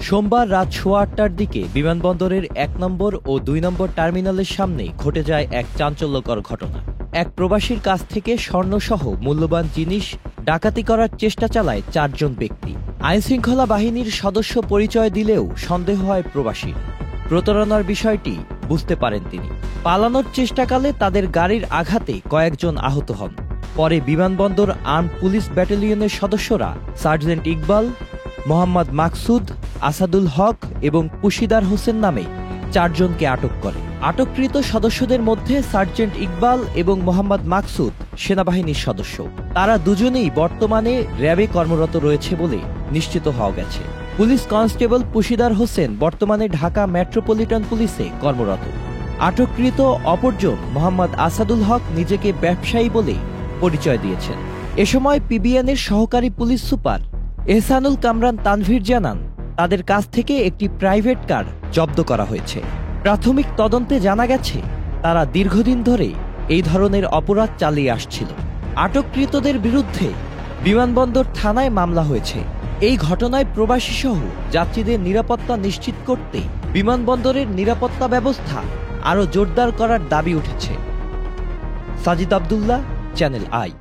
সোমবার রাত 8:15টার দিকে বিমানবন্দরের 1 নম্বর ও 2 নম্বর টার্মিনালের সামনে ঘটে যায় এক চাঞ্চল্যকর ঘটনা। এক প্রবাসীর কাছ থেকে স্বর্ণসহ মূল্যবান জিনিস ডাকাতি করার চেষ্টা চালায় 4 জন ব্যক্তি। আইনশৃঙ্খলা বাহিনীর সদস্য পরিচয় দিলেও সন্দেহ হয় প্রবাসী। প্রতারণার বিষয়টি বুঝতে পারেন তিনি। পালানোর চেষ্টাকালে তাদের গাড়ির আঘাতে কয়েকজন আহত হন। পরে বিমানবন্দর আর্মড পুলিশ ব্যাটালিয়নের সদস্যরা সার্জেন্ট ইকবাল, মোহাম্মদ মাকসুদ, আসাদুল হক এবং পুশিদার হোসেন নামে 4 জনকে আটক করে। আটককৃত সদস্যদের মধ্যে সার্জেন্ট ইকবাল এবং মোহাম্মদ মাকসুদ সেনাবাহিনীর সদস্য। তারা দুজনেই বর্তমানে র্যাবে কর্মরত রয়েছে বলে নিশ্চিত হওয়া গেছে। পুলিশ কনস্টেবল পুশিদার হোসেন বর্তমানে ঢাকা মেট্রোপলিটন পুলিশে কর্মরত। আটককৃত অপরজন মোহাম্মদ আসাদুল হক নিজেকে ব্যবসায়ী বলে পরিচয় দিয়েছেন। এ সময় পিবিএনের সহকারী পুলিশ সুপার এহসানুল কামরান তানভীর জানান, তাদের কাছ থেকে একটি প্রাইভেট কার জব্দ করা হয়েছে। প্রাথমিক তদন্তে জানা গেছে তারা দীর্ঘদিন ধরে এই ধরনের অপরাধ চালিয়ে আসছিল। আটককৃতদের বিরুদ্ধে বিমানবন্দর থানায় মামলা হয়েছে। এই ঘটনায় প্রবাসী সহ যাত্রীদের নিরাপত্তা নিশ্চিত করতে বিমানবন্দরের নিরাপত্তা ব্যবস্থা আরও জোরদার করার দাবি উঠেছে। Sajid Abdullah, channel I.